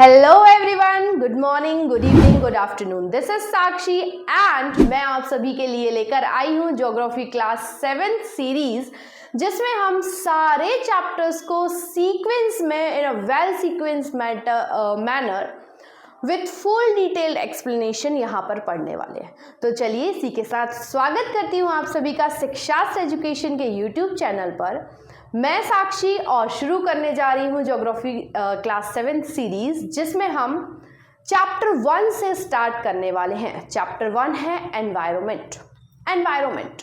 Hello everyone, good morning, good evening, good afternoon. This is Sakshi and मैं आप सभी के लिए लेकर आई हूँ ज्योग्राफी क्लास 7 सीरीज, जिसमें हम सारे चैप्टर्स को सीक्वेंस में in a well sequence manner with full detailed explanation यहाँ पर पढ़ने वाले हैं। तो चलिए इसी के साथ स्वागत करती हूँ आप सभी का शिक्षास्त्र एजुकेशन के यूट्यूब चैनल पर। मैं साक्षी और शुरू करने जा रही हूँ ज्योग्राफी क्लास 7 सीरीज, जिसमें हम चैप्टर 1 से स्टार्ट करने वाले हैं। चैप्टर 1 है एनवायरनमेंट। एनवायरनमेंट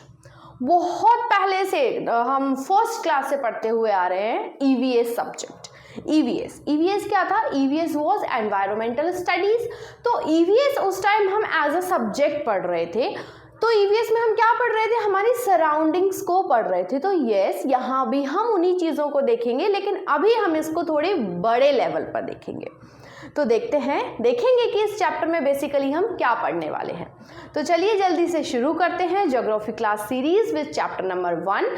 बहुत पहले से हम फर्स्ट क्लास से पढ़ते हुए आ रहे हैं। ईवीएस सब्जेक्ट, ईवीएस क्या था? EVS was environmental studies. तो ईवीएस उस टाइम हम एज अ सब्जेक्ट पढ़ रहे थे। तो ईवीएस में हम क्या पढ़ रहे थे? हमारी सराउंडिंग्स को पढ़ रहे थे। तो यस, यहाँ भी हम उन्हीं चीज़ों को देखेंगे, लेकिन अभी हम इसको थोड़े बड़े लेवल पर देखेंगे। तो देखेंगे कि इस चैप्टर में बेसिकली हम क्या पढ़ने वाले हैं। तो चलिए जल्दी से शुरू करते हैं geography class series with chapter number 1।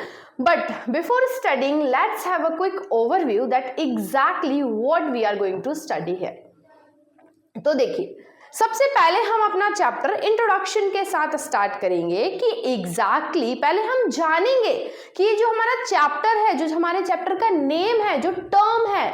But before studying, let's have a quick overview that exactly what we are going to study here. तो देखिए, सबसे पहले हम अपना चैप्टर इंट्रोडक्शन के साथ स्टार्ट करेंगे कि एग्जैक्टली पहले हम जानेंगे कि ये जो हमारा चैप्टर है, जो हमारे चैप्टर का नेम है, जो टर्म है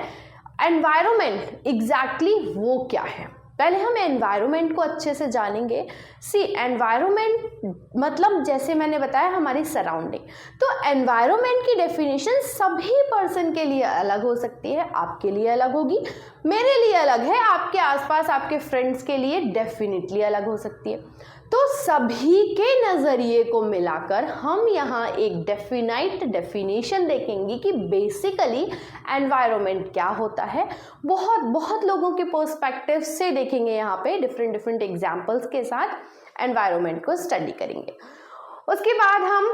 एनवायरनमेंट, एग्जैक्टली वो क्या है। पहले हम एनवायरनमेंट को अच्छे से जानेंगे। सी, एनवायरनमेंट मतलब जैसे मैंने बताया हमारी सराउंडिंग। तो एनवायरनमेंट की डेफिनेशन सभी पर्सन के लिए अलग हो सकती है। आपके लिए अलग होगी, मेरे लिए अलग है, आपके आसपास आपके फ्रेंड्स के लिए डेफिनेटली अलग हो सकती है। तो सभी के नज़रिए को मिलाकर हम यहाँ एक डेफिनाइट डेफिनेशन देखेंगे कि बेसिकली एनवायरनमेंट क्या होता है। बहुत लोगों के पर्सपेक्टिव से देखेंगे, यहाँ पे डिफरेंट एग्जाम्पल्स के साथ एनवायरनमेंट को स्टडी करेंगे। उसके बाद हम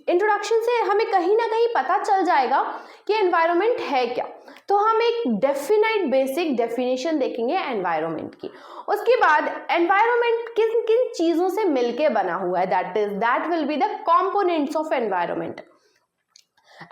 इंट्रोडक्शन से हमें कहीं ना कहीं पता चल जाएगा कि एनवायरनमेंट है क्या। तो हम एक डेफिनाइट बेसिक डेफिनेशन देखेंगे एनवायरनमेंट की। उसके बाद एनवायरनमेंट किन किन चीज़ों से मिलके बना हुआ है, that will be the components of environment.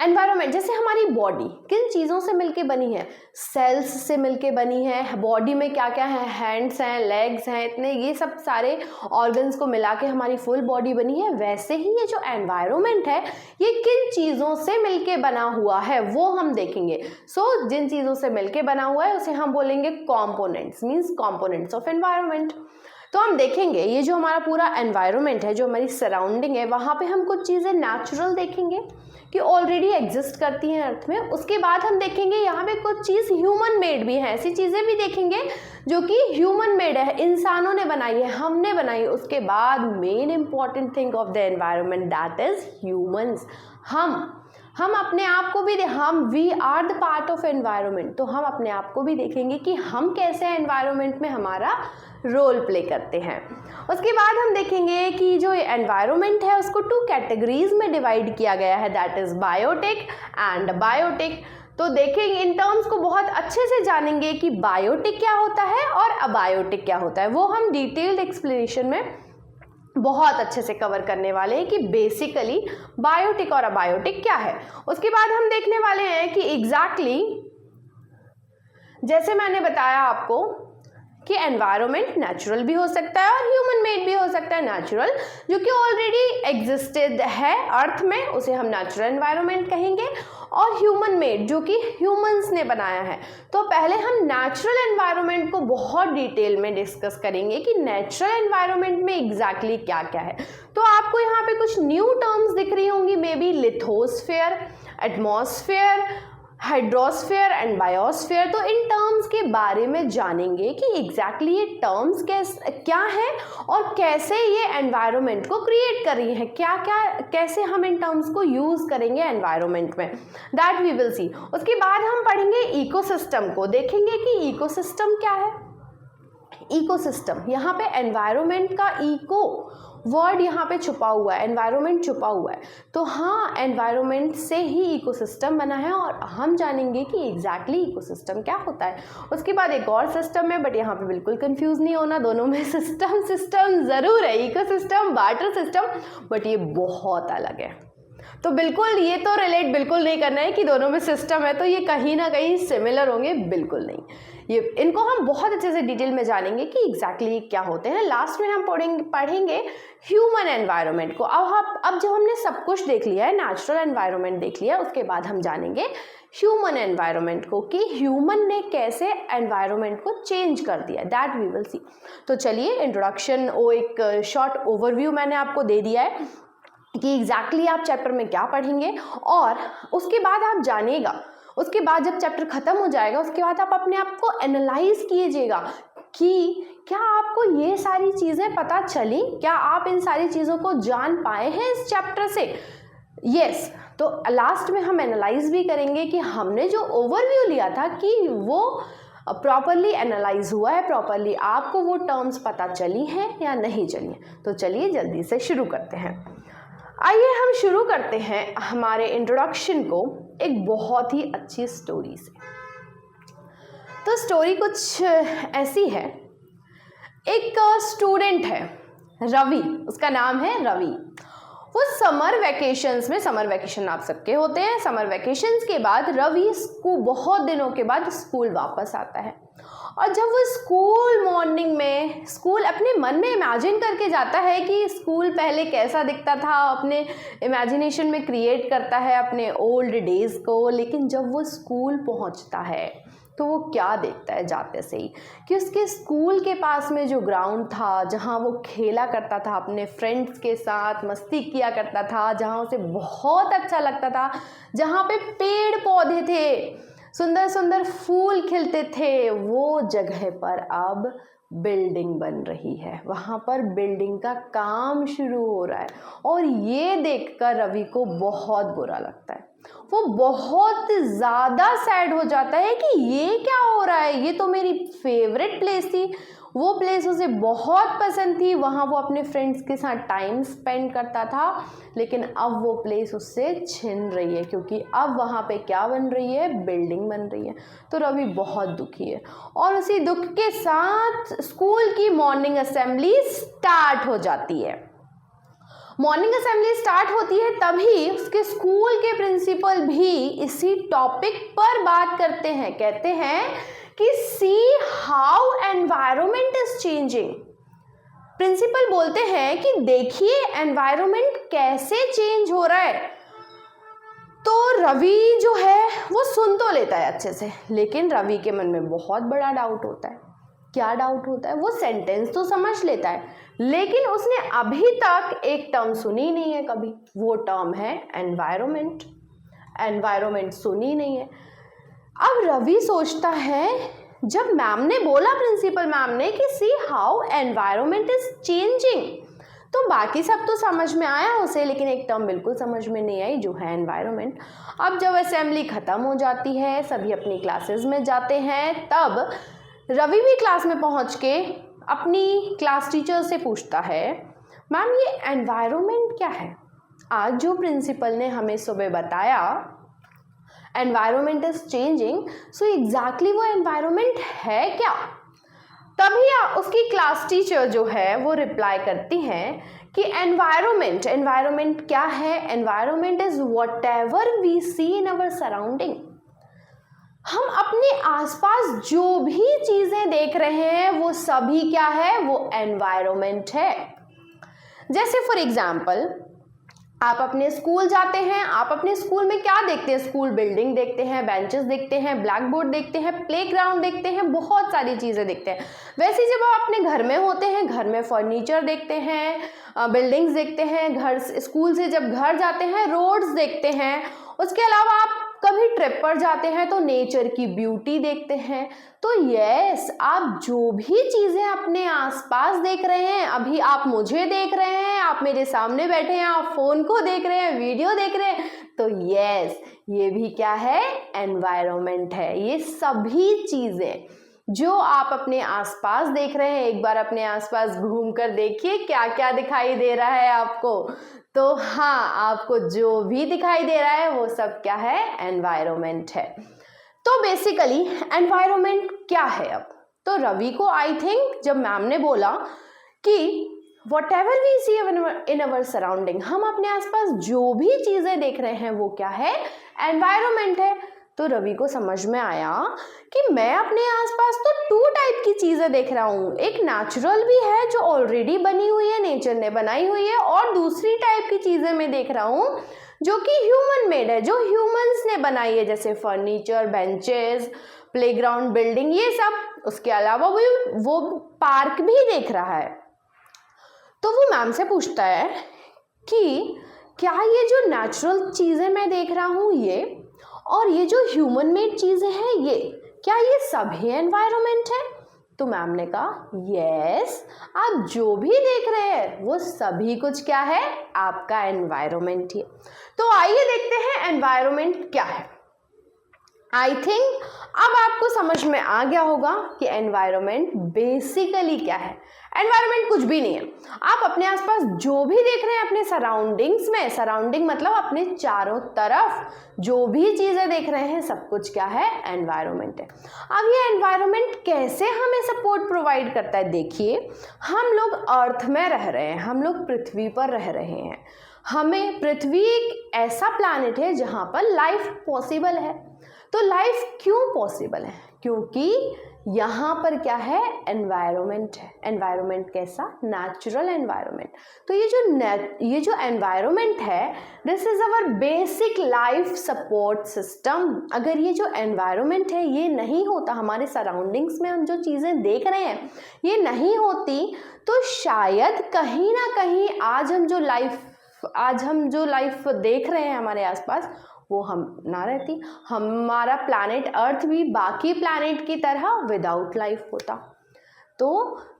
Environment जैसे हमारी बॉडी किन चीज़ों से मिलके बनी है? सेल्स से मिलके बनी है। बॉडी में क्या क्या है? हैंड्स हैं, लेग्स हैं, इतने ये सब सारे ऑर्गन्स को मिला के हमारी फुल बॉडी बनी है। वैसे ही ये जो एनवायरनमेंट है, ये किन चीज़ों से मिलके बना हुआ है वो हम देखेंगे। सो जिन चीज़ों से मिलके बना हुआ है उसे हम बोलेंगे components, means components of environment. तो हम देखेंगे ये जो हमारा पूरा एनवायरनमेंट है, जो हमारी सराउंडिंग है, वहाँ पे हम कुछ चीज़ें नेचुरल देखेंगे कि ऑलरेडी एग्जिस्ट करती हैं अर्थ में। उसके बाद हम देखेंगे यहाँ पे कुछ चीज़ ह्यूमन मेड भी है, ऐसी चीज़ें भी देखेंगे जो कि ह्यूमन मेड है, इंसानों ने बनाई है, हमने बनाई है। उसके बाद main important thing of the environment, that is humans. हम अपने आप को भी we are the part of environment. तो हम अपने आप को भी देखेंगे कि हम कैसे एनवायरनमेंट में हमारा रोल प्ले करते हैं। उसके बाद हम देखेंगे कि जो एनवायरनमेंट है उसको 2 कैटेगरीज में डिवाइड किया गया है, that is biotic and biotic. तो देखेंगे, इन टर्म्स को बहुत अच्छे से जानेंगे कि बायोटिक क्या होता है और अबायोटिक क्या होता है। वो हम डिटेल्ड एक्सप्लेनेशन में बहुत अच्छे से कवर करने वाले हैं कि बेसिकली बायोटिक और अबायोटिक क्या है। उसके बाद हम देखने वाले हैं कि एग्जैक्टली जैसे मैंने बताया आपको कि एनवायरनमेंट नेचुरल भी हो सकता है और ह्यूमन मेड भी हो सकता है। नेचुरल जो कि ऑलरेडी एग्जिस्टेड है अर्थ में, उसे हम नेचुरल एनवायरनमेंट कहेंगे, और ह्यूमन मेड जो कि ह्यूमंस ने बनाया है। तो पहले हम नेचुरल एनवायरनमेंट को बहुत डिटेल में डिस्कस करेंगे कि नेचुरल एनवायरनमेंट में एग्जैक्टली क्या क्या है। तो आपको यहाँ पे कुछ न्यू टर्म्स दिख रही होंगी, may be lithosphere, atmosphere, hydrosphere and biosphere. तो इन टर्म्स के बारे में जानेंगे कि एग्जैक्टली ये टर्म्स क्या है और कैसे ये एनवायरनमेंट को क्रिएट कर रही है, कैसे हम इन टर्म्स को यूज करेंगे एनवायरनमेंट में, दैट वी विल सी। उसके बाद हम पढ़ेंगे इकोसिस्टम को, देखेंगे कि इकोसिस्टम क्या है। इकोसिस्टम, यहाँ पे एनवायरनमेंट का इको वर्ड यहाँ पे छुपा हुआ है, एनवायरनमेंट छुपा हुआ है। तो हाँ, एनवायरनमेंट से ही इकोसिस्टम बना है और हम जानेंगे कि एग्जैक्टली इकोसिस्टम क्या होता है। उसके बाद एक और सिस्टम है, बट यहाँ पे बिल्कुल कंफ्यूज नहीं होना, दोनों में सिस्टम ज़रूर है, इकोसिस्टम, वाटर सिस्टम, बट ये बहुत अलग है। तो बिल्कुल ये तो रिलेट बिल्कुल नहीं करना है कि दोनों में सिस्टम है तो ये कहीं ना कहीं सिमिलर होंगे, बिल्कुल नहीं। ये इनको हम बहुत अच्छे से डिटेल में जानेंगे कि एग्जैक्टली क्या होते हैं। लास्ट में हम पढ़ेंगे ह्यूमन एनवायरनमेंट को। अब जब हमने सब कुछ देख लिया है, नेचुरल एनवायरनमेंट देख लिया, उसके बाद हम जानेंगे ह्यूमन एनवायरनमेंट को कि ह्यूमन ने कैसे एनवायरनमेंट को चेंज कर दिया, दैट वी विल सी। तो चलिए इंट्रोडक्शन, वो एक शॉर्ट ओवरव्यू मैंने आपको दे दिया है कि एग्जैक्टली आप चैप्टर में क्या पढ़ेंगे, और उसके बाद आप जानिएगा, उसके बाद जब चैप्टर खत्म हो जाएगा उसके बाद आप अपने आप को एनालाइज कीजिएगा कि क्या आपको ये सारी चीज़ें पता चली, क्या आप इन सारी चीज़ों को जान पाए हैं इस चैप्टर से। यस, तो लास्ट में हम एनालाइज भी करेंगे कि हमने जो ओवरव्यू लिया था कि वो प्रॉपरली एनालाइज हुआ है, प्रॉपरली आपको वो टर्म्स पता चली हैं या नहीं चली हैं। तो चलिए जल्दी से शुरू करते हैं। आइए हम शुरू करते हैं हमारे इंट्रोडक्शन को एक बहुत ही अच्छी स्टोरी से। तो स्टोरी कुछ ऐसी है, एक स्टूडेंट है रवि, उसका नाम है रवि। वो समर वेकेशंस में, समर वेकेशन आप सबके होते हैं, समर वेकेशंस के बाद रवि बहुत दिनों के बाद स्कूल वापस आता है। और जब वो स्कूल मॉर्निंग में स्कूल अपने मन में इमेजिन करके जाता है कि स्कूल पहले कैसा दिखता था, अपने इमेजिनेशन में क्रिएट करता है अपने ओल्ड डेज को। लेकिन जब वो स्कूल पहुंचता है तो वो क्या देखता है जाते से ही कि उसके स्कूल के पास में जो ग्राउंड था, जहाँ वो खेला करता था, अपने फ्रेंड्स के साथ मस्ती किया करता था, जहाँ उसे बहुत अच्छा लगता था, जहाँ पे पेड़ पौधे थे, सुंदर सुंदर फूल खिलते थे, वो जगह पर अब बिल्डिंग बन रही है। वहाँ पर बिल्डिंग का काम शुरू हो रहा है और ये देखकर रवि को बहुत बुरा लगता है। वो बहुत ज़्यादा सैड हो जाता है कि ये क्या हो रहा है, ये तो मेरी फेवरेट प्लेस थी, वो प्लेस उसे बहुत पसंद थी, वहाँ वो अपने फ्रेंड्स के साथ टाइम स्पेंड करता था। लेकिन अब वो प्लेस उससे छिन रही है क्योंकि अब वहाँ पे क्या बन रही है, बिल्डिंग बन रही है। तो रवि बहुत दुखी है और उसी दुख के साथ स्कूल की मॉर्निंग असेंबली स्टार्ट हो जाती है। मॉर्निंग असेंबली स्टार्ट होती है तभी उसके स्कूल के प्रिंसिपल भी इसी टॉपिक पर बात करते हैं। कहते हैं कि see how environment is changing. Principal बोलते हैं कि देखिए एनवायरनमेंट कैसे चेंज हो रहा है। तो रवि जो है वो सुन तो लेता है अच्छे से, लेकिन रवि के मन में बहुत बड़ा डाउट होता है। क्या डाउट होता है? वो सेंटेंस तो समझ लेता है लेकिन उसने अभी तक एक टर्म सुनी नहीं है कभी, वो टर्म है एनवायरनमेंट। एनवायरनमेंट सुनी नहीं है। अब रवि सोचता है, जब मैम ने बोला, प्रिंसिपल मैम ने, कि see how environment is changing, तो बाकी सब तो समझ में आया उसे, लेकिन एक टर्म बिल्कुल समझ में नहीं आई जो है एनवायरनमेंट। अब जब असेंबली खत्म हो जाती है, सभी अपनी क्लासेस में जाते हैं, तब रवि भी क्लास में पहुंच के अपनी क्लास टीचर से पूछता है, मैम ये एनवायरनमेंट क्या है? आज जो प्रिंसिपल ने हमें सुबह बताया environment is changing, so exactly वो एनवायरनमेंट है क्या? तभी उसकी क्लास टीचर जो है वो रिप्लाई करती हैं कि एनवायरनमेंट क्या है? Environment is whatever we see in our surrounding. हम अपने आसपास जो भी चीजें देख रहे हैं वो सभी क्या है? वो एनवायरनमेंट है। जैसे फॉर एग्जाम्पल, आप अपने स्कूल जाते हैं, आप अपने स्कूल में क्या देखते हैं? स्कूल बिल्डिंग देखते हैं, बेंचेस देखते हैं, ब्लैक बोर्ड देखते हैं, प्लेग्राउंड देखते हैं, बहुत सारी चीज़ें देखते हैं। वैसे जब आप अपने घर में होते हैं, घर में फर्नीचर देखते हैं, बिल्डिंग्स देखते हैं, घर स्कूल से जब घर जाते हैं रोड्स देखते हैं, उसके अलावा आप कभी ट्रिप पर जाते हैं तो नेचर की ब्यूटी देखते हैं। तो यस, आप जो भी चीज़ें अपने आसपास देख रहे हैं, अभी आप मुझे देख रहे हैं, आप मेरे सामने बैठे हैं, आप फ़ोन को देख रहे हैं, वीडियो देख रहे हैं, तो यस, ये भी क्या है? एनवायरनमेंट है। ये सभी चीज़ें जो आप अपने आसपास देख रहे हैं, एक बार अपने आसपास घूमकर देखिए क्या क्या दिखाई दे रहा है आपको। तो हाँ, आपको जो भी दिखाई दे रहा है वो सब क्या है? एनवायरनमेंट है। तो बेसिकली एनवायरनमेंट क्या है? अब तो रवि को आई थिंक जब मैम ने बोला कि whatever we see in our surrounding, हम अपने आसपास जो भी चीजें देख रहे हैं वो क्या है, एनवायरमेंट है। तो रवि को समझ में आया कि मैं अपने आसपास तो 2 टाइप की चीजें देख रहा हूँ, एक नेचुरल भी है जो ऑलरेडी बनी हुई है, नेचर ने बनाई हुई है, और दूसरी टाइप की चीजें मैं देख रहा हूँ जो कि ह्यूमन मेड है, जो ह्यूमंस ने बनाई है, जैसे फर्नीचर, बेंचेस, प्लेग्राउंड, बिल्डिंग, ये सब। उसके अलावा वो पार्क भी देख रहा है। तो वो मैम से पूछता है कि क्या ये जो नेचुरल चीज़ें मैं देख रहा हूँ ये, और ये जो ह्यूमन मेड चीज़ें हैं ये, क्या ये सभी एनवायरनमेंट है? तो मैम ने कहा यस, आप जो भी देख रहे हैं वो सभी कुछ क्या है, आपका एनवायरनमेंट ही। तो आइए देखते हैं एनवायरनमेंट क्या है। आई थिंक अब आपको समझ में आ गया होगा कि एनवायरनमेंट बेसिकली क्या है। एनवायरनमेंट कुछ भी नहीं है, आप अपने आसपास जो भी देख रहे हैं अपने सराउंडिंग्स में, सराउंडिंग मतलब अपने चारों तरफ जो भी चीजें देख रहे हैं सब कुछ क्या है, एनवायरनमेंट है। अब ये एनवायरनमेंट कैसे हमें सपोर्ट प्रोवाइड करता है? देखिए, हम लोग अर्थ में रह रहे हैं, हम लोग पृथ्वी पर रह रहे हैं। हमें पृथ्वी एक ऐसा प्लैनेट है जहां पर लाइफ पॉसिबल है। तो लाइफ क्यों पॉसिबल है? क्योंकि यहाँ पर क्या है, एनवायरनमेंट है। एनवायरनमेंट कैसा? Natural environment. तो ये जो एनवायरनमेंट है, this is our basic life support system. अगर ये जो एनवायरनमेंट है ये नहीं होता, हमारे सराउंडिंग्स में हम जो चीज़ें देख रहे हैं ये नहीं होती, तो शायद कहीं ना कहीं आज हम जो लाइफ देख रहे हैं हमारे आसपास वो हम ना रहती, हमारा प्लैनेट अर्थ भी बाकी प्लैनेट की तरह विदाउट लाइफ होता। तो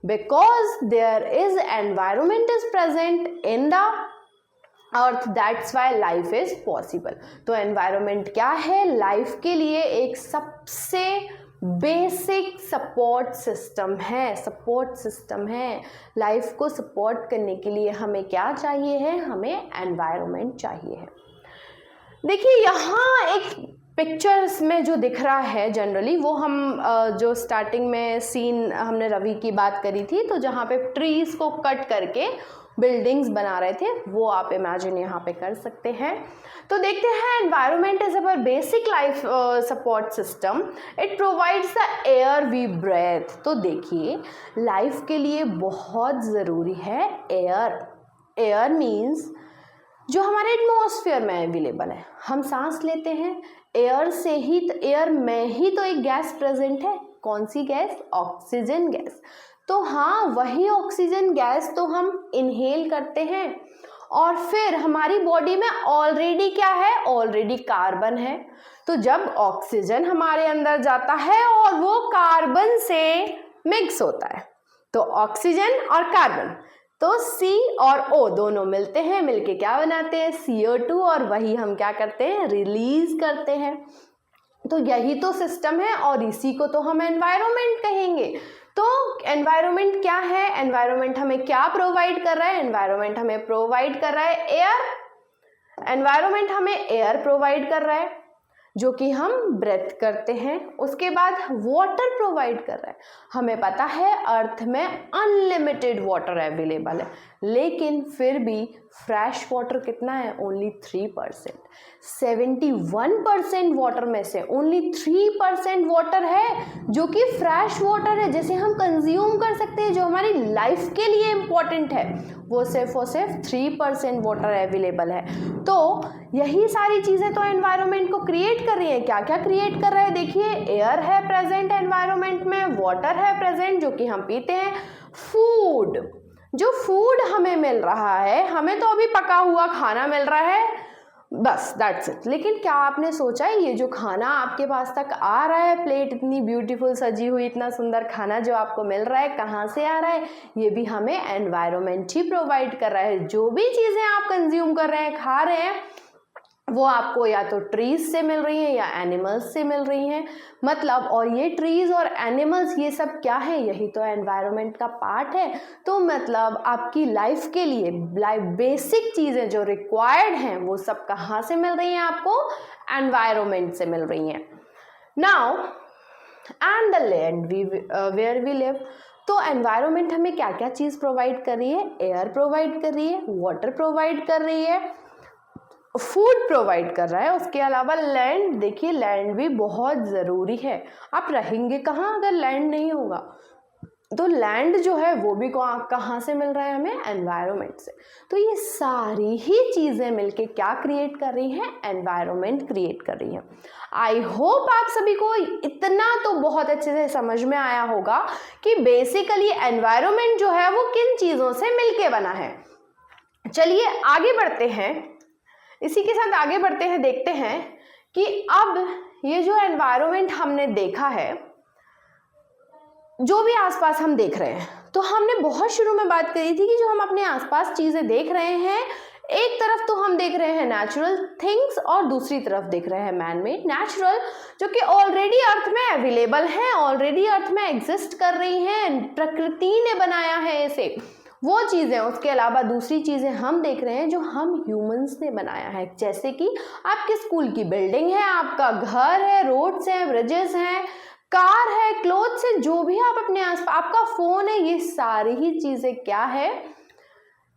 because there is environment is present in the earth, that's why life is possible. तो एनवायरनमेंट क्या है? लाइफ के लिए एक सबसे बेसिक सपोर्ट सिस्टम है। लाइफ को सपोर्ट करने के लिए हमें क्या चाहिए है? हमें एनवायरनमेंट चाहिए है। देखिए, यहाँ एक पिक्चर्स में जो दिख रहा है जनरली, वो हम जो स्टार्टिंग में सीन हमने रवि की बात करी थी, तो जहाँ पे ट्रीज को कट करके बिल्डिंग्स बना रहे थे, वो आप इमेजिन यहाँ पे कर सकते हैं। तो देखते हैं, environment is our basic life support system, it provides the air we breathe. तो देखिए, लाइफ के लिए बहुत ज़रूरी है एयर। एयर मीन्स जो हमारे एटमॉस्फेयर में अवेलेबल है, हम सांस लेते हैं एयर से ही, एयर में ही तो एक गैस प्रेजेंट है। कौन सी गैस? Oxygen gas. तो हाँ, वही ऑक्सीजन गैस तो हम इनहेल करते हैं, और फिर हमारी बॉडी में ऑलरेडी क्या है? ऑलरेडी कार्बन है। तो जब ऑक्सीजन हमारे अंदर जाता है और वो कार्बन से मिक्स होता है, तो ऑक्सीजन और कार्बन, तो C और O दोनों मिलते हैं, मिलके क्या बनाते हैं? CO2, और वही हम क्या करते हैं? रिलीज करते हैं। तो यही तो सिस्टम है, और इसी को तो हम एनवायरनमेंट कहेंगे। तो एनवायरनमेंट क्या है? एनवायरनमेंट हमें क्या प्रोवाइड कर रहा है? एनवायरनमेंट हमें प्रोवाइड कर रहा है एयर। एनवायरनमेंट हमें एयर प्रोवाइड कर रहा है जो कि हम ब्रेथ करते हैं। उसके बाद वाटर प्रोवाइड कर रहा है। हमें पता है अर्थ में अनलिमिटेड वाटर अवेलेबल है, लेकिन फिर भी फ्रेश वाटर कितना है? ओनली 3%। 71% वाटर में से ओनली 3% वाटर है जो कि फ्रेश वाटर है, जिसे हम कंज्यूम कर सकते हैं, जो हमारी लाइफ के लिए इम्पॉर्टेंट है। वो सिर्फ और सिर्फ 3% वाटर अवेलेबल है। तो यही सारी चीज़ें तो एनवायरनमेंट को क्रिएट कर रही है। क्या क्या क्रिएट कर रहा है? देखिए, एयर है प्रेजेंट एनवायरनमेंट में, वाटर है प्रेजेंट जो कि हम पीते हैं, फूड, जो फूड हमें मिल रहा है, हमें तो अभी पका हुआ खाना मिल रहा है, बस दैट्स इट। लेकिन क्या आपने सोचा है ये जो खाना आपके पास तक आ रहा है, प्लेट इतनी ब्यूटीफुल सजी हुई, इतना सुंदर खाना जो आपको मिल रहा है, कहाँ से आ रहा है? ये भी हमें एनवायरनमेंट ही प्रोवाइड कर रहा है। जो भी चीज़ें आप कंज्यूम कर रहे हैं, खा रहे हैं, वो आपको या तो ट्रीज से मिल रही हैं या एनिमल्स से मिल रही हैं। मतलब, और ये ट्रीज और एनिमल्स ये सब क्या है? यही तो एनवायरनमेंट का पार्ट है। तो मतलब आपकी लाइफ के लिए बेसिक चीज़ें जो रिक्वायर्ड हैं वो सब कहाँ से मिल रही हैं? आपको एनवायरनमेंट से मिल रही हैं। Now and the land where we live. तो एनवायरनमेंट हमें क्या क्या चीज़ प्रोवाइड कर रही है? एयर प्रोवाइड कर रही है, वाटर प्रोवाइड कर रही है, फूड प्रोवाइड कर रहा है, उसके अलावा लैंड, देखिए लैंड भी बहुत ज़रूरी है। आप रहेंगे कहाँ अगर लैंड नहीं होगा? तो लैंड जो है वो भी कहाँ से मिल रहा है हमें? एनवायरनमेंट से। तो ये सारी ही चीज़ें मिलके क्या क्रिएट कर रही हैं? एनवायरनमेंट क्रिएट कर रही हैं। आई होप आप सभी को इतना तो बहुत अच्छे से समझ में आया होगा कि बेसिकली एनवायरनमेंट जो है वो किन चीज़ों से मिलके बना है। चलिए आगे बढ़ते हैं, इसी के साथ आगे बढ़ते हैं, देखते हैं कि अब ये जो एनवायरनमेंट हमने देखा है, जो भी आसपास हम देख रहे हैं, तो हमने बहुत शुरू में बात करी थी कि जो हम अपने आसपास चीज़ें देख रहे हैं, एक तरफ तो हम देख रहे हैं नेचुरल थिंग्स और दूसरी तरफ देख रहे हैं मैन मेड। नेचुरल जो कि ऑलरेडी अर्थ में अवेलेबल है, ऑलरेडी अर्थ में एग्जिस्ट कर रही हैं, प्रकृति ने बनाया है इसे, वो चीज़ें। उसके अलावा दूसरी चीज़ें हम देख रहे हैं जो हम ह्यूमंस ने बनाया है, जैसे कि आपके स्कूल की बिल्डिंग है, आपका घर है, रोड्स हैं, ब्रिजेस हैं, कार है, क्लोथ्स है, जो भी आप अपने आस, आपका फ़ोन है, ये सारी ही चीज़ें क्या है?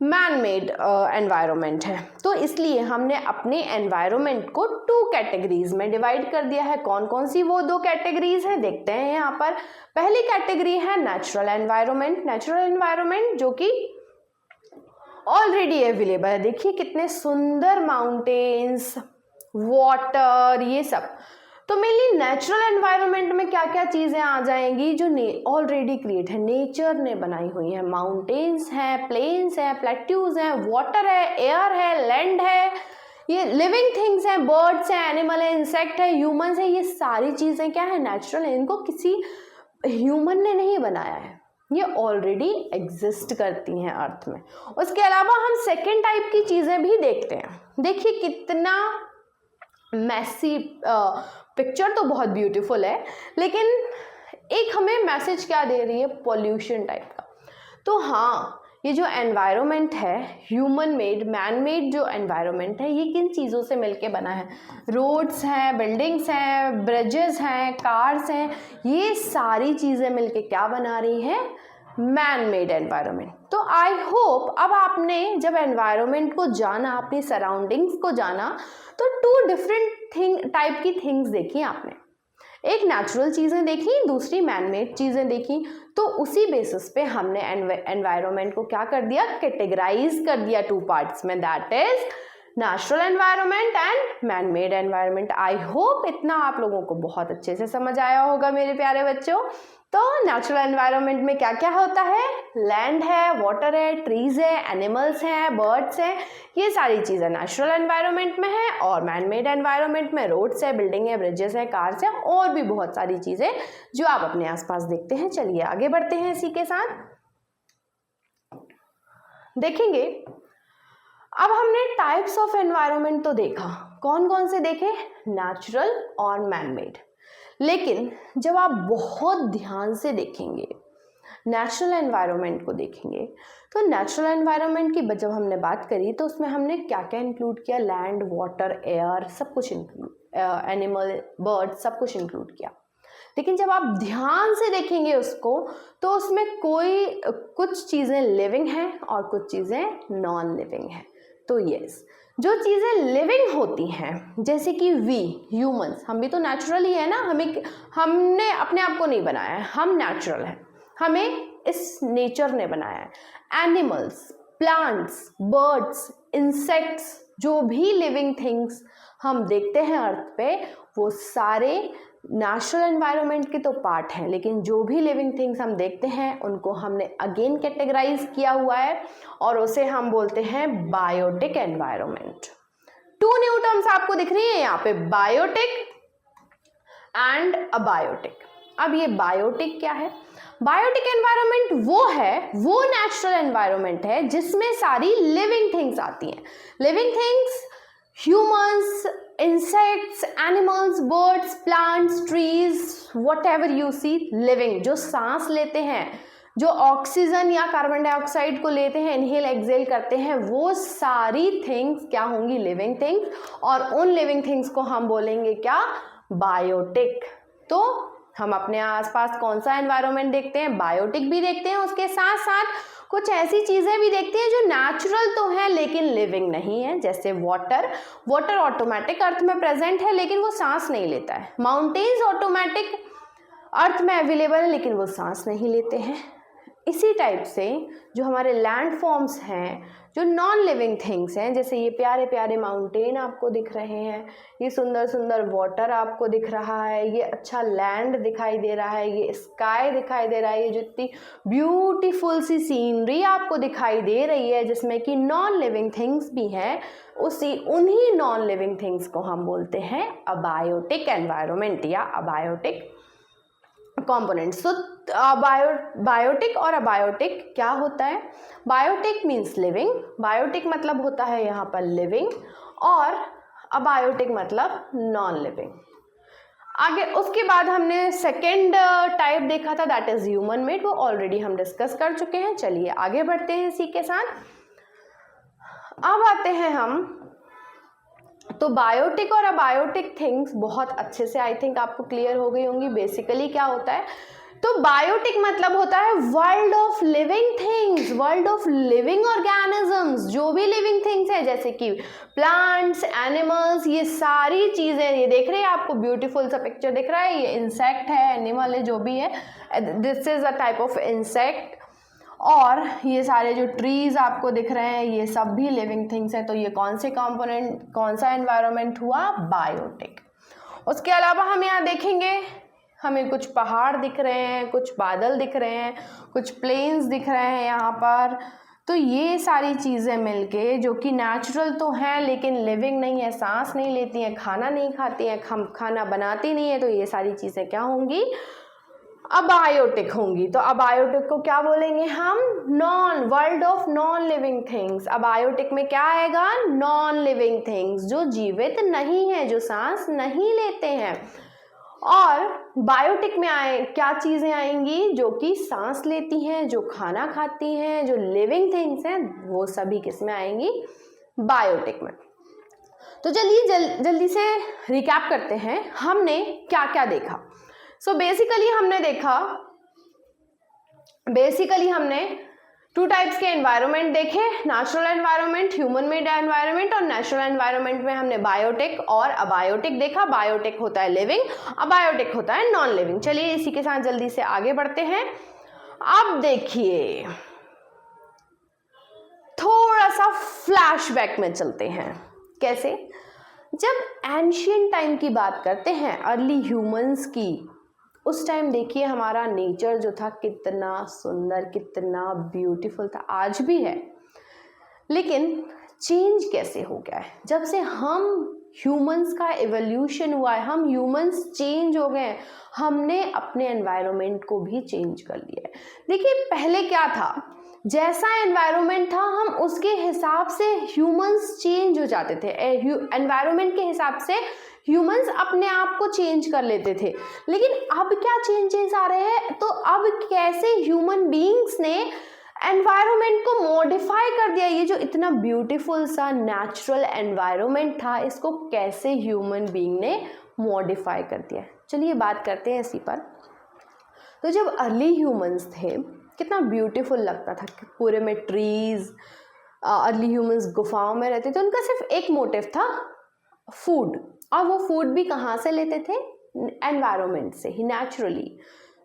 मैन मेड एनवायरनमेंट है। तो इसलिए हमने अपने एनवायरनमेंट को 2 कैटेगरीज में डिवाइड कर दिया है। कौन कौन सी वो 2 कैटेगरीज हैं देखते हैं यहाँ पर। पहली कैटेगरी है नेचुरल एनवायरनमेंट। नेचुरल एनवायरनमेंट जो कि ऑलरेडी अवेलेबल है। देखिए कितने सुंदर माउंटेन्स, वाटर, ये सब। तो मेनली नेचुरल एनवायरनमेंट में क्या क्या चीज़ें आ जाएंगी? जो ऑलरेडी क्रिएट है, नेचर ने बनाई हुई है। माउंटेन्स हैं, प्लेन्स हैं, प्लेट्यूज हैं, वाटर है, एयर है, लैंड है, ये लिविंग थिंग्स हैं, बर्ड्स हैं, एनिमल है, इंसेक्ट है, ह्यूमंस है, ये सारी चीज़ें क्या है? नेचुरल है। इनको किसी ह्यूमन ने नहीं बनाया है, ये ऑलरेडी एग्जिस्ट करती हैं अर्थ में। उसके अलावा हम सेकेंड टाइप की चीज़ें भी देखते हैं। देखिए कितना मैसी पिक्चर तो बहुत ब्यूटीफुल है, लेकिन एक हमें मैसेज क्या दे रही है? पॉल्यूशन टाइप का। तो हाँ, ये जो एनवायरनमेंट है, ह्यूमन मेड, मैन मेड जो एनवायरनमेंट है, ये किन चीज़ों से मिलके बना है? रोड्स हैं, बिल्डिंग्स हैं, ब्रिजेस हैं, कार्स हैं, ये सारी चीज़ें मिलके क्या बना रही हैं? Man made environment. तो आई होप अब आपने जब एनवायरनमेंट को जाना, अपनी सराउंडिंग्स को जाना, तो 2 डिफरेंट टाइप की थिंग्स देखी आपने। एक नेचुरल चीज़ें देखी, दूसरी मैन मेड चीज़ें देखी। तो उसी बेसिस पे हमने एनवायरनमेंट को क्या कर दिया? कैटेगराइज कर दिया 2 पार्ट्स में, that is natural environment and man made environment. I hope इतना आप लोगों को बहुत अच्छे से समझ आया होगा मेरे प्यारे बच्चों। तो नेचुरल एनवायरनमेंट में क्या क्या होता है? लैंड है, वाटर है, ट्रीज है, एनिमल्स हैं, बर्ड्स हैं, ये सारी चीज़ें नेचुरल एनवायरनमेंट में है। और मैन मेड एनवायरनमेंट में रोड्स है, बिल्डिंग है, ब्रिजेस है, कार्स है, और भी बहुत सारी चीज़ें जो आप अपने आसपास देखते हैं। चलिए आगे बढ़ते हैं इसी के साथ, देखेंगे। अब हमने टाइप्स ऑफ एनवायरनमेंट तो देखा, कौन कौन से देखे? नेचुरल और मैन मेड। लेकिन जब आप बहुत ध्यान से देखेंगे, नेचुरल एनवायरनमेंट को देखेंगे, तो नेचुरल एनवायरनमेंट की जब हमने बात करी तो उसमें हमने क्या क्या इंक्लूड किया? लैंड, वाटर, एयर, सब कुछ इंक्लूड, एनिमल, बर्ड, सब कुछ इंक्लूड किया। लेकिन जब आप ध्यान से देखेंगे उसको, तो उसमें कुछ चीज़ें लिविंग हैं और कुछ चीज़ें नॉन लिविंग हैं। तो यस, जो चीज़ें लिविंग होती हैं, जैसे कि वी ह्यूमंस, हम भी तो नेचुरल ही है ना, हमने अपने आप को नहीं बनाया है, हम नेचुरल हैं, हमें इस नेचर ने बनाया है। एनिमल्स, प्लांट्स, बर्ड्स, इंसेक्ट्स, जो भी लिविंग थिंग्स हम देखते हैं अर्थ पे, वो सारे नेचुरल एनवायरनमेंट के तो पार्ट हैं। लेकिन जो भी लिविंग थिंग्स हम देखते हैं उनको हमने अगेन कैटेगराइज किया हुआ है और उसे हम बोलते हैं बायोटिक एनवायरनमेंट। 2 न्यू टर्म्स आपको दिख रही है यहाँ पे, बायोटिक एंड अबायोटिक। अब ये बायोटिक क्या है? बायोटिक एनवायरनमेंट वो नेचुरल एनवायरनमेंट है जिसमें सारी लिविंग थिंग्स आती हैं। Living things, humans, insects, animals, birds, plants, trees, whatever you see, living, जो सांस लेते हैं, जो ऑक्सीजन या कार्बन डाइऑक्साइड को लेते हैं, इनहेल एक्सेल करते हैं, वो सारी थिंग्स क्या होंगी? Living things. और उन लिविंग थिंग्स को हम बोलेंगे क्या? बायोटिक। तो हम अपने आसपास कौन सा एनवायरनमेंट देखते हैं, बायोटिक भी देखते हैं, उसके साथ साथ कुछ ऐसी चीज़ें भी देखते हैं जो नेचुरल तो है लेकिन लिविंग नहीं है, जैसे वाटर। वाटर ऑटोमेटिक अर्थ में प्रेजेंट है लेकिन वो सांस नहीं लेता है। माउंटेन्स ऑटोमेटिक अर्थ में अवेलेबल है लेकिन वो सांस नहीं लेते हैं। इसी टाइप से जो हमारे लैंड फॉर्म्स हैं, जो नॉन लिविंग थिंग्स हैं, जैसे ये प्यारे प्यारे माउंटेन आपको दिख रहे हैं, ये सुंदर सुंदर वाटर आपको दिख रहा है, ये अच्छा लैंड दिखाई दे रहा है, ये स्काई दिखाई दे रहा है, ये जो इतनी ब्यूटीफुल सी सीनरी आपको दिखाई दे रही है जिसमें कि नॉन लिविंग थिंग्स भी हैं, उन्हीं नॉन लिविंग थिंग्स को हम बोलते हैं अबायोटिक एनवायरनमेंट या अबायोटिक कंपोनेंट्स। तो बायोटिक और अबायोटिक क्या होता है? बायोटिक मीन्स लिविंग, बायोटिक मतलब होता है यहाँ पर लिविंग, और अबायोटिक मतलब नॉन लिविंग। आगे उसके बाद हमने सेकेंड टाइप देखा था, दैट इज ह्यूमन मेड, वो ऑलरेडी हम डिस्कस कर चुके हैं। चलिए आगे बढ़ते हैं इसी के साथ। अब आते हैं हम, तो बायोटिक और अबायोटिक थिंग्स बहुत अच्छे से आई थिंक आपको क्लियर हो गई होंगी। बेसिकली क्या होता है, तो बायोटिक मतलब होता है world of living things, world of living organisms, जो भी लिविंग थिंग्स है जैसे कि प्लांट्स, एनिमल्स, ये सारी चीज़ें। ये देख रहे हैं आपको ब्यूटीफुल सा पिक्चर दिख रहा है, ये इंसेक्ट है, एनिमल है, जो भी है, this is a type of insect. और ये सारे जो ट्रीज आपको दिख रहे हैं ये सब भी लिविंग थिंग्स हैं। तो ये कौन से कंपोनेंट, कौन सा एनवायरनमेंट हुआ? बायोटिक। उसके अलावा हम यहाँ देखेंगे, हमें कुछ पहाड़ दिख रहे हैं, कुछ बादल दिख रहे हैं, कुछ प्लेन्स दिख रहे हैं यहाँ पर। तो ये सारी चीज़ें मिलके जो कि नेचुरल तो हैं लेकिन लिविंग नहीं है, सांस नहीं लेती हैं, खाना नहीं खाती हैं, खाना बनाती नहीं है, तो ये सारी चीज़ें क्या होंगी? अबायोटिक होंगी। तो अबायोटिक को क्या बोलेंगे हम? Non, world of non living things. Abiotic में क्या आएगा? नॉन लिविंग थिंग्स, जो जीवित नहीं है, जो सांस नहीं लेते हैं। और बायोटिक में क्या चीज़ें आएंगी? जो कि सांस लेती हैं, जो खाना खाती हैं, जो लिविंग थिंग्स हैं, वो सभी किस में आएंगी? बायोटिक में। तो चलिए जल्दी से रिकैप करते हैं, हमने क्या क्या देखा। सो बेसिकली हमने टू टाइप्स के एनवायरनमेंट देखे, natural environment, human made environment, और नेचुरल एनवायरनमेंट में हमने बायोटिक और अबायोटिक देखा। बायोटिक होता है लिविंग, अबायोटिक होता है नॉन लिविंग। चलिए इसी के साथ जल्दी से आगे बढ़ते हैं। अब देखिए, थोड़ा सा फ्लैशबैक में चलते हैं। कैसे? जब एंशियंट टाइम की बात करते हैं, अर्ली ह्यूमंस की, उस टाइम देखिए हमारा नेचर जो था कितना सुंदर, कितना ब्यूटीफुल था, आज भी है। लेकिन चेंज कैसे हो गया है? जब से हम ह्यूमंस का एवोल्यूशन हुआ है, हम ह्यूमंस चेंज हो गए हैं, हमने अपने एनवायरनमेंट को भी चेंज कर लिया है। देखिए पहले क्या था, जैसा एनवायरनमेंट था हम उसके हिसाब से ह्यूमंस चेंज हो जाते थे, एनवायरनमेंट के हिसाब से ह्यूमंस अपने आप को चेंज कर लेते थे। लेकिन अब क्या चेंजेस आ रहे हैं? तो अब कैसे ह्यूमन बीइंग्स ने एनवायरनमेंट को मॉडिफाई कर दिया। ये जो इतना ब्यूटीफुल सा नेचुरल एनवायरनमेंट था, इसको कैसे ह्यूमन बीइंग ने मॉडिफाई कर दिया। चलिए बात करते हैं इसी पर। तो जब अर्ली ह्यूमंस थे, कितना ब्यूटीफुल लगता था, पूरे में ट्रीज। अर्ली ह्यूमंस गुफाओं में रहते थे, उनका सिर्फ एक मोटिव था, फूड। और वो फूड भी कहाँ से लेते थे? एनवायरनमेंट से ही, नेचुरली,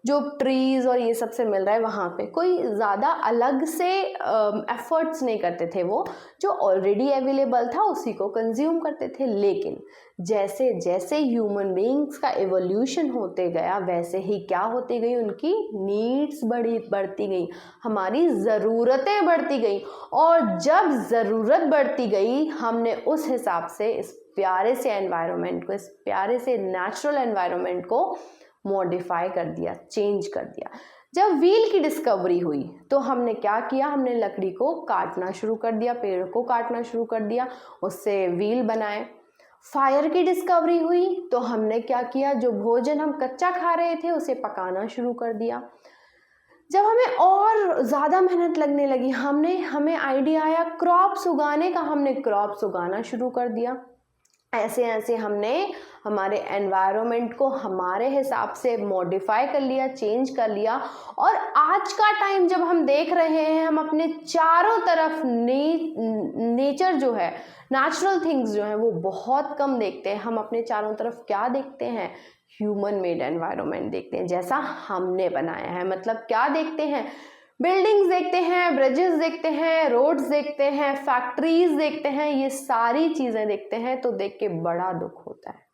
जो ट्रीज और ये सब से मिल रहा है वहाँ पे। कोई ज़्यादा अलग से एफर्ट्स नहीं करते थे, वो जो ऑलरेडी अवेलेबल था उसी को कंज्यूम करते थे। लेकिन जैसे जैसे ह्यूमन बीइंग्स का एवोल्यूशन होते गया, वैसे ही क्या होती गई? उनकी नीड्स बढ़ती गई, हमारी ज़रूरतें बढ़ती गई। और जब ज़रूरत बढ़ती गई, हमने उस हिसाब से इस प्यारे से एनवायरनमेंट को, इस प्यारे से नेचुरल एनवायरनमेंट को मॉडिफाई कर दिया, चेंज कर दिया। जब व्हील की डिस्कवरी हुई तो हमने क्या किया? हमने लकड़ी को काटना शुरू कर दिया, पेड़ को काटना शुरू कर दिया, उससे व्हील बनाए। फायर की डिस्कवरी हुई तो हमने क्या किया? जो भोजन हम कच्चा खा रहे थे उसे पकाना शुरू कर दिया। जब हमें और ज़्यादा मेहनत लगने लगी, हमें आइडिया आया क्रॉप्स उगाने का, हमने क्रॉप्स उगाना शुरू कर दिया। ऐसे ऐसे हमने हमारे एनवायरनमेंट को हमारे हिसाब से मॉडिफाई कर लिया, चेंज कर लिया। और आज का टाइम जब हम देख रहे हैं, हम अपने चारों तरफ नेचर जो है, नेचुरल थिंग्स जो हैं वो बहुत कम देखते हैं। हम अपने चारों तरफ क्या देखते हैं? ह्यूमन मेड एनवायरनमेंट देखते हैं, जैसा हमने बनाया है। मतलब क्या देखते हैं? बिल्डिंग्स देखते हैं, ब्रिजेस देखते हैं, रोड्स देखते हैं, फैक्ट्रीज देखते हैं, ये सारी चीजें देखते हैं तो देख के बड़ा दुख होता है।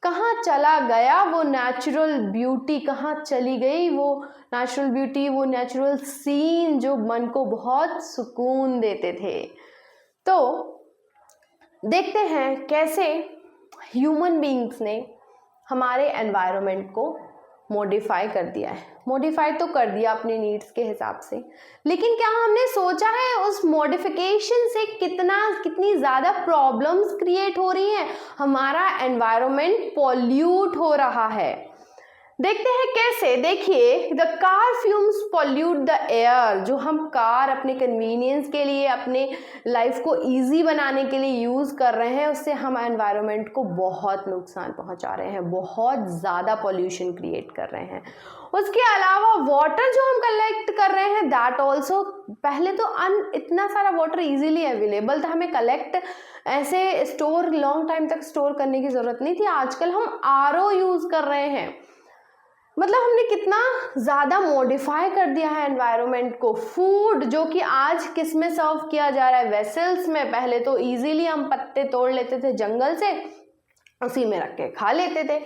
कहाँ चला गया वो नेचुरल ब्यूटी, कहाँ चली गई वो नेचुरल ब्यूटी, वो नेचुरल सीन जो मन को बहुत सुकून देते थे। तो देखते हैं कैसे ह्यूमन बीइंग्स ने हमारे एनवायरनमेंट को मॉडिफाई कर दिया है। मॉडिफाई तो कर दिया अपने नीड्स के हिसाब से, लेकिन क्या हमने सोचा है उस मॉडिफिकेशन से कितनी ज़्यादा प्रॉब्लम्स क्रिएट हो रही हैं? हमारा एनवायरनमेंट पॉल्यूट हो रहा है। देखते हैं कैसे। देखिए, the car fumes pollute the air. जो हम कार अपने कन्वीनियंस के लिए, अपने लाइफ को इजी बनाने के लिए यूज़ कर रहे हैं, उससे हम एनवायरनमेंट को बहुत नुकसान पहुंचा रहे हैं, बहुत ज़्यादा पॉल्यूशन क्रिएट कर रहे हैं। उसके अलावा वाटर जो हम कलेक्ट कर रहे हैं, दैट ऑल्सो, पहले तो इतना सारा वाटर इजीली अवेलेबल था, हमें कलेक्ट ऐसे स्टोर लॉन्ग टाइम तक स्टोर करने की ज़रूरत नहीं थी। आजकल हम आरओ यूज़ कर रहे हैं। मतलब हमने कितना ज़्यादा मॉडिफाई कर दिया है एनवायरनमेंट को। फूड जो कि आज किस में सर्व किया जा रहा है? वेसल्स में। पहले तो इजीली हम पत्ते तोड़ लेते थे जंगल से, उसी में रख के खा लेते थे।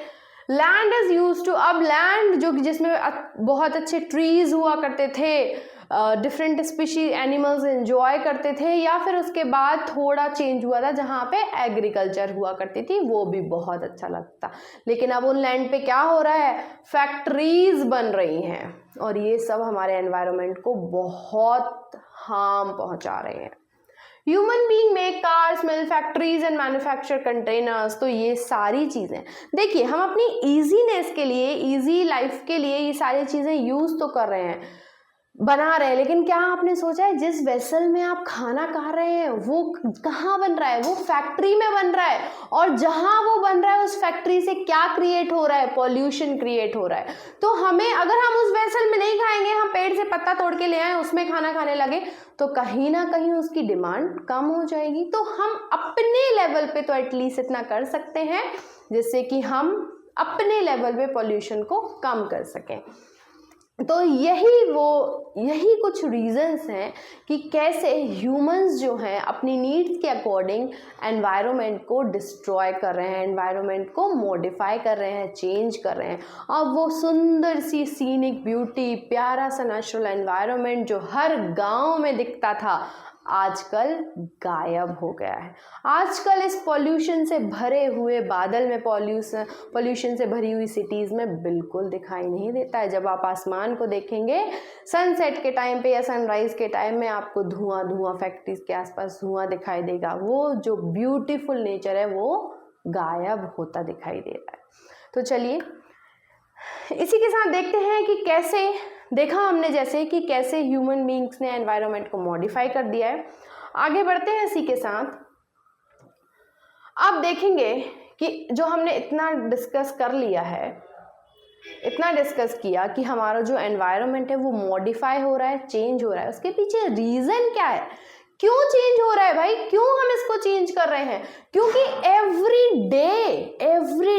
लैंड इज यूज टू, अब लैंड जो कि जिसमें बहुत अच्छे ट्रीज हुआ करते थे, डिफरेंट स्पीशीज एनिमल्स एंजॉय करते थे, या फिर उसके बाद थोड़ा चेंज हुआ था जहाँ पे एग्रीकल्चर हुआ करती थी, वो भी बहुत अच्छा लगता। लेकिन अब उन लैंड पे क्या हो रहा है? फैक्ट्रीज बन रही हैं, और ये सब हमारे एनवायरनमेंट को बहुत हार्म पहुंचा रहे हैं। Human being make cars, mill, factories and manufacture containers. तो ये सारी चीज़ें, देखिए, हम अपनी ईजीनेस के लिए, ईजी लाइफ के लिए ये सारी चीज़ें यूज़ तो कर रहे हैं, बना रहे हैं, लेकिन क्या आपने सोचा है जिस वेसल में आप खाना खा रहे हैं वो कहाँ बन रहा है? वो फैक्ट्री में बन रहा है, और जहाँ वो बन रहा है उस फैक्ट्री से क्या क्रिएट हो रहा है? पॉल्यूशन क्रिएट हो रहा है। तो हमें, अगर हम उस वेसल में नहीं खाएंगे, हम पेड़ से पत्ता तोड़ के ले आए, उसमें खाना खाने लगे, तो कहीं ना कहीं उसकी डिमांड कम हो जाएगी। तो हम अपने लेवल पे तो एटलीस्ट इतना कर सकते हैं जिससे कि हम अपने लेवल पे पॉल्यूशन को कम कर सकें। तो यही कुछ रीजंस हैं कि कैसे ह्यूमंस जो हैं अपनी नीड्स के अकॉर्डिंग एनवायरनमेंट को डिस्ट्रॉय कर रहे हैं, एनवायरनमेंट को मॉडिफाई कर रहे हैं, चेंज कर रहे हैं। अब वो सुंदर सी सीनिक ब्यूटी, प्यारा सा नेचुरल एनवायरनमेंट जो हर गांव में दिखता था, आजकल गायब हो गया है। आजकल इस पॉल्यूशन से भरे हुए बादल में, पॉल्यूशन से भरी हुई सिटीज़ में बिल्कुल दिखाई नहीं देता है। जब आप आसमान को देखेंगे सनसेट के टाइम पे या सनराइज़ के टाइम में, आपको धुआं फैक्ट्रीज के आसपास धुआं दिखाई देगा। वो जो ब्यूटीफुल नेचर है वो गायब होता दिखाई दे रहा है। तो चलिए इसी के साथ देखते हैं कि कैसे, देखा हमने जैसे कि कैसे ह्यूमन बीइंग्स ने एनवायरनमेंट को मॉडिफाई कर दिया है। आगे बढ़ते हैं इसी के साथ। अब देखेंगे कि जो हमने इतना डिस्कस कर लिया है, इतना डिस्कस किया कि हमारा जो एनवायरनमेंट है वो मॉडिफाई हो रहा है, चेंज हो रहा है, उसके पीछे रीज़न क्या है? क्यों चेंज हो रहा है भाई? क्यों हम इसको चेंज कर रहे हैं? क्योंकि every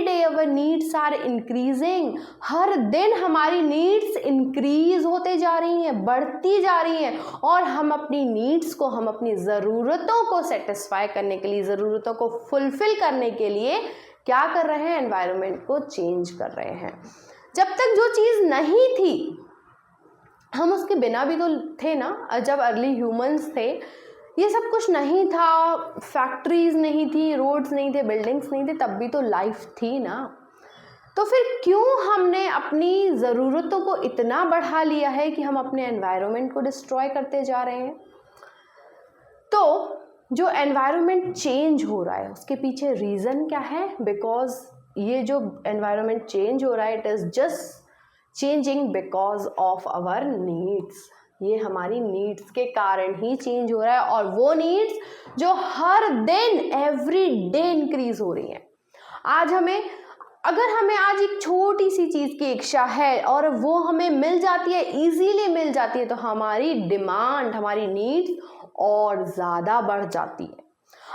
day our needs are increasing. हर दिन हमारी नीड्स इंक्रीज होते जा रही हैं, बढ़ती जा रही हैं, और हम अपनी नीड्स को, हम अपनी ज़रूरतों को सेटिस्फाई करने के लिए, ज़रूरतों को फुलफिल करने के लिए क्या कर रहे हैं? एनवायरनमेंट को चेंज कर रहे हैं। जब तक जो चीज़ नहीं थी, हम उसके बिना भी तो थे ना। जब अर्ली ह्यूमंस थे, ये सब कुछ नहीं था, फैक्ट्रीज नहीं थी, रोड्स नहीं थे, बिल्डिंग्स नहीं थे, तब भी तो लाइफ थी ना। तो फिर क्यों हमने अपनी ज़रूरतों को इतना बढ़ा लिया है कि हम अपने एनवायरनमेंट को डिस्ट्रॉय करते जा रहे हैं? तो जो एनवायरनमेंट चेंज हो रहा है उसके पीछे रीज़न क्या है? बिकॉज ये जो एनवायरनमेंट चेंज हो रहा है, it is just changing because of our needs. ये हमारी नीड्स के कारण ही चेंज हो रहा है, और वो नीड्स जो हर दिन एवरी डे इंक्रीज हो रही हैं। आज अगर हमें आज एक छोटी सी चीज़ की इच्छा है और वो हमें मिल जाती है, इजीली मिल जाती है, तो हमारी डिमांड, हमारी नीड्स और ज़्यादा बढ़ जाती है।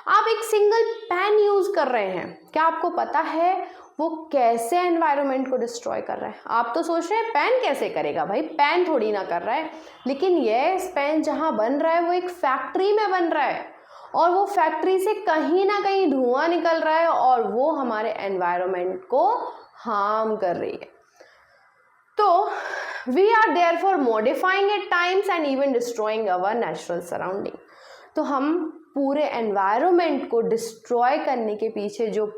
आप एक सिंगल पेन यूज़ कर रहे हैं, क्या आपको पता है वो कैसे एनवायरनमेंट को डिस्ट्रॉय कर रहा है? आप तो सोच रहे हैं पेन कैसे करेगा, भाई पेन थोड़ी ना कर रहा है, लेकिन ये पेन जहाँ बन रहा है वो एक फैक्ट्री में बन रहा है और वो फैक्ट्री से कहीं ना कहीं धुआं निकल रहा है और वो हमारे एनवायरनमेंट को हार्म कर रही है। तो we are there for modifying at times and even destroying our natural surrounding. तो हम पूरे एनवायरनमेंट को डिस्ट्रॉय करने के पीछे जो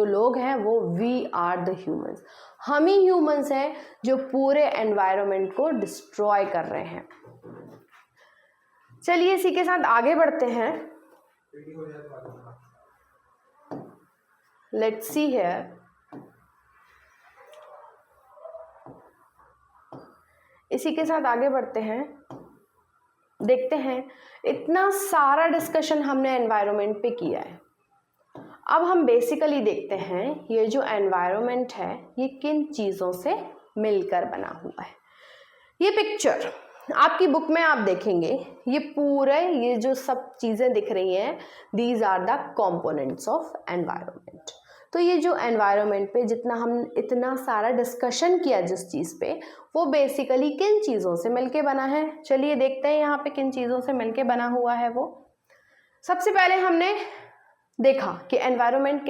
लोग हैं वो वी आर द ह्यूमंस, हम ही ह्यूमंस हैं जो पूरे एनवायरनमेंट को डिस्ट्रॉय कर रहे हैं। चलिए इसी के साथ आगे बढ़ते हैं। लेट्स सी हियर, इसी के साथ आगे बढ़ते हैं। देखते हैं, इतना सारा डिस्कशन हमने एनवायरनमेंट पे किया है। अब हम बेसिकली देखते हैं ये जो एनवायरनमेंट है ये किन चीज़ों से मिलकर बना हुआ है। ये पिक्चर आपकी बुक में आप देखेंगे, ये जो सब चीज़ें दिख रही हैं, these are the components of environment. तो ये जो एनवायरनमेंट पे जितना हम इतना सारा डिस्कशन किया जिस चीज़ पे, वो बेसिकली किन चीज़ों से मिलके बना है। चलिए देखते हैं यहाँ पे किन चीज़ों से मिलके बना हुआ है वो। सबसे पहले हमने देखा कि एनवायरनमेंट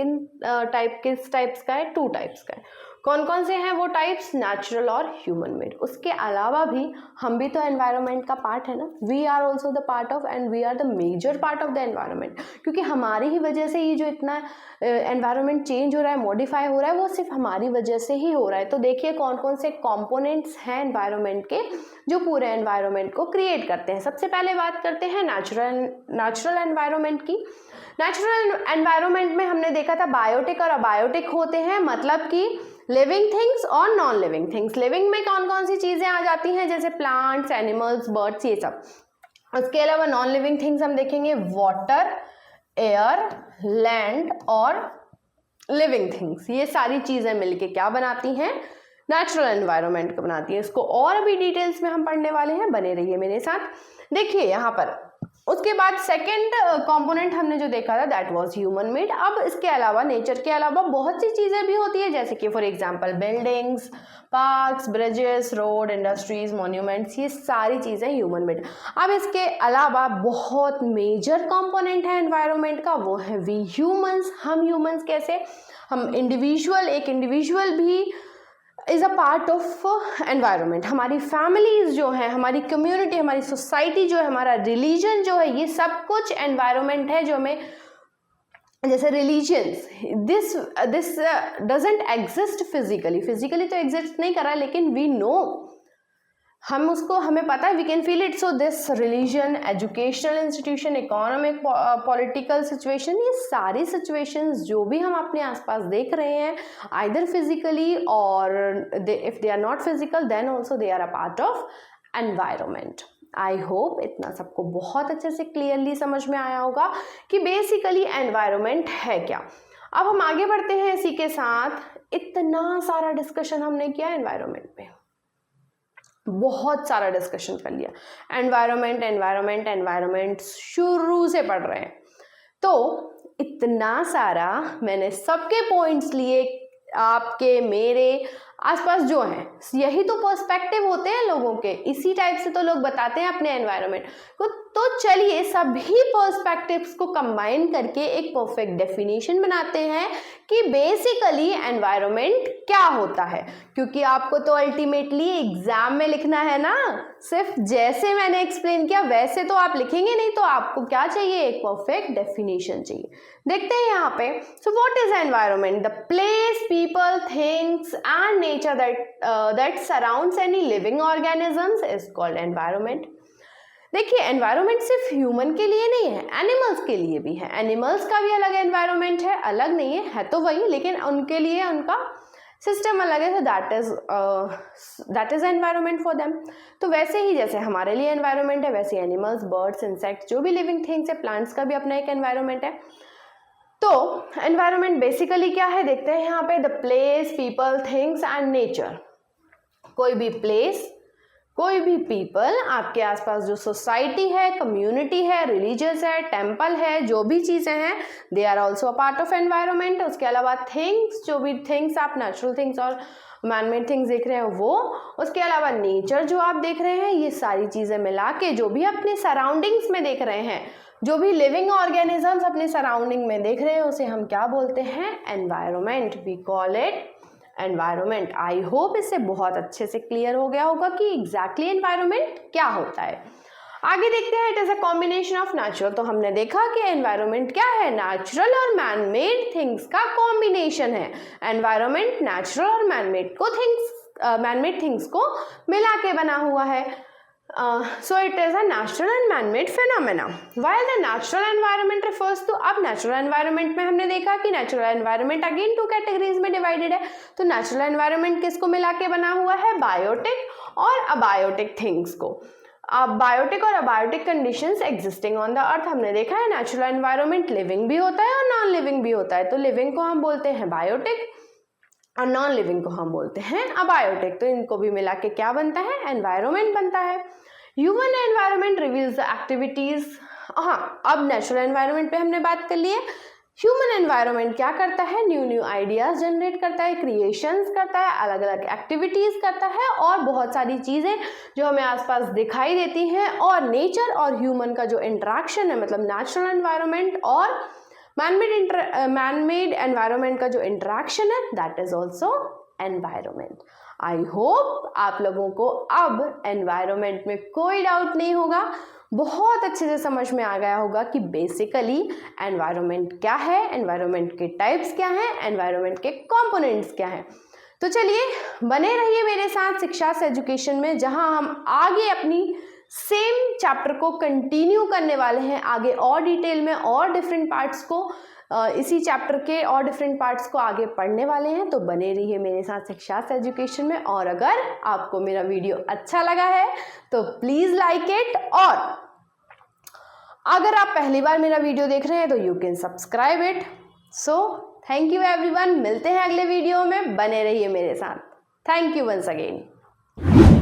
किस टाइप्स का है, 2 टाइप्स का है। कौन कौन से हैं वो टाइप्स? नेचुरल और ह्यूमन मेड। उसके अलावा भी हम भी तो एनवायरनमेंट का पार्ट है ना, we are also the part of and we are the major part of the environment. क्योंकि हमारी ही वजह से ये जो इतना एनवायरनमेंट चेंज हो रहा है, मॉडिफाई हो रहा है, वो सिर्फ हमारी वजह से ही हो रहा है। तो देखिए कौन कौन से कॉम्पोनेंट्स हैं एनवायरनमेंट के जो पूरे एनवायरनमेंट को क्रिएट करते हैं। सबसे पहले बात करते हैं नेचुरल एनवायरनमेंट की। नेचुरल एनवायरनमेंट में हमने देखा था बायोटिक और अबायोटिक होते हैं, मतलब कि लिविंग थिंग्स और नॉन लिविंग थिंग्स। लिविंग में कौन कौन सी चीज़ें आ जाती हैं, जैसे प्लांट्स, एनिमल्स, बर्ड्स, ये सब। उसके अलावा नॉन लिविंग थिंग्स हम देखेंगे वाटर, एयर, लैंड और लिविंग थिंग्स। ये सारी चीज़ें मिलके क्या बनाती हैं? नेचुरल एनवायरनमेंट को बनाती है। इसको और भी डिटेल्स में हम पढ़ने वाले हैं, बने रहिए मेरे साथ। देखिए यहाँ पर उसके बाद सेकेंड कंपोनेंट हमने जो देखा था दैट वाज ह्यूमन मेड। अब इसके अलावा नेचर के अलावा बहुत सी चीज़ें भी होती है, जैसे कि for example buildings, parks, bridges, road, industries, monuments, ये सारी चीज़ें ह्यूमन मेड। अब इसके अलावा बहुत मेजर कंपोनेंट है एनवायरनमेंट का, वो है वी ह्यूमंस। हम ह्यूमंस कैसे? हम एक इंडिविजुअल भी is a part of environment. हमारी फैमिलीज जो है, हमारी कम्युनिटी, हमारी सोसाइटी जो है, हमारा रिलीजन जो है, ये सब कुछ एनवायरनमेंट है जो हमें, जैसे religions, this doesn't exist physically तो एग्जिस्ट नहीं कर रहा है, लेकिन वी नो, हमें पता है, we can feel it. So this religion, educational institution, economic, political situation, ये सारी सिचुएशंस जो भी हम अपने आसपास देख रहे हैं, आइदर फिजिकली और if they are not physical then also they are a part of environment. I hope इतना सबको बहुत अच्छे से क्लियरली समझ में आया होगा कि बेसिकली एनवायरनमेंट है क्या। अब हम आगे बढ़ते हैं इसी के साथ। इतना सारा डिस्कशन हमने किया एनवायरनमेंट पे, बहुत सारा डिस्कशन कर लिया। एनवायरनमेंट शुरू से पढ़ रहे हैं, तो इतना सारा मैंने सबके पॉइंट्स लिए, आपके मेरे आसपास जो हैं, यही तो पर्सपेक्टिव होते हैं लोगों के, इसी टाइप से तो लोग बताते हैं अपने एनवायरनमेंट को। तो चलिए सभी पर्सपेक्टिव्स को कंबाइन करके एक परफेक्ट डेफिनेशन बनाते हैं कि बेसिकली एनवायरनमेंट क्या होता है। क्योंकि आपको तो अल्टीमेटली एग्जाम में लिखना है ना, सिर्फ जैसे मैंने एक्सप्लेन किया वैसे तो आप लिखेंगे नहीं, तो आपको क्या चाहिए? एक परफेक्ट डेफिनेशन चाहिए। देखते हैं यहाँ पे। So what is environment? The place, people, things and nature that surrounds any living organisms is called environment. देखिए एनवायरनमेंट सिर्फ ह्यूमन के लिए नहीं है, एनिमल्स के लिए भी है। एनिमल्स का भी अलग एनवायरनमेंट है, अलग नहीं है तो वही, लेकिन उनके लिए उनका सिस्टम अलग है, that is environment for them. तो वैसे ही जैसे हमारे लिए एनवायरनमेंट है, वैसे एनिमल्स, बर्ड्स, इंसेक्ट्स, जो भी लिविंग थिंग्स है, प्लांट्स का भी अपना एक एनवायरनमेंट है। तो एनवायरनमेंट बेसिकली क्या है देखते हैं यहाँ पे, the place, people, things and nature. कोई भी प्लेस, कोई भी पीपल, आपके आसपास जो सोसाइटी है, कम्युनिटी है, रिलीजियस है, टेम्पल है, जो भी चीज़ें हैं, they are also a part of environment. उसके अलावा थिंग्स, जो भी थिंग्स आप नेचुरल थिंग्स और मैनमेड थिंग्स देख रहे हैं वो, उसके अलावा नेचर जो आप देख रहे हैं, ये सारी चीज़ें मिला के जो भी अपने सराउंडिंग्स में देख रहे हैं, जो भी लिविंग ऑर्गेनिजम्स अपने सराउंडिंग में देख रहे हैं, उसे हम क्या बोलते हैं, environment. We call it environment. I hope इससे बहुत अच्छे से क्लियर हो गया होगा कि एग्जैक्टली एनवायरनमेंट क्या होता है। आगे देखते हैं, it is a combination of natural. तो हमने देखा कि एनवायरनमेंट क्या है, नेचुरल और मैनमेड थिंग्स का कॉम्बिनेशन है। एनवायरनमेंट नेचुरल और मैनमेड थिंग्स को मिला के बना हुआ है। So it is a natural and man-made phenomena. While the natural environment refers to, अब natural environment में हमने देखा कि natural environment again 2 categories में divided है। तो natural environment किसको मिला के बना हुआ है, biotic और abiotic things को। अब बायोटिक और abiotic conditions existing on the earth हमने देखा है। नेचुरल एनवायरनमेंट लिविंग भी होता है और नॉन लिविंग भी होता है। तो लिविंग को हम बोलते हैं बायोटिक और नॉन लिविंग को हम बोलते हैं अबायोटिक। तो इनको भी मिला के क्या बनता है, एनवायरनमेंट बनता है। Human environment reveals the activities. हाँ, अब नेचुरल एनवायरनमेंट पे हमने बात कर ली है। ह्यूमन एनवायरनमेंट क्या करता है, न्यू न्यू आइडियाज जनरेट करता है, क्रिएशंस करता है, अलग अलग एक्टिविटीज करता है और बहुत सारी चीजें जो हमें आसपास दिखाई देती हैं। और नेचर और ह्यूमन का जो इंटरेक्शन है, मतलब नेचुरल एनवायरनमेंट और मैनमेड एनवायरनमेंट का जो इंटरेक्शन है, that is also environment. I hope आप लोगों को अब एनवायरनमेंट में कोई डाउट नहीं होगा, बहुत अच्छे से समझ में आ गया होगा कि बेसिकली एनवायरनमेंट क्या है, एनवायरनमेंट के टाइप्स क्या हैं, एनवायरनमेंट के कंपोनेंट्स क्या हैं। तो चलिए बने रहिए मेरे साथ शिक्षा से एजुकेशन में, जहां हम आगे अपनी सेम चैप्टर को कंटिन्यू करने वाले हैं, आगे और डिटेल में और डिफरेंट पार्ट्स को, इसी चैप्टर के और डिफरेंट पार्ट्स को आगे पढ़ने वाले हैं। तो बने रहिए मेरे साथ शिक्षा से एजुकेशन में। और अगर आपको मेरा वीडियो अच्छा लगा है तो प्लीज़ लाइक इट, और अगर आप पहली बार मेरा वीडियो देख रहे हैं तो you can subscribe it. So thank you everyone, मिलते हैं अगले वीडियो में, बने रहिए मेरे साथ। Thank you once again.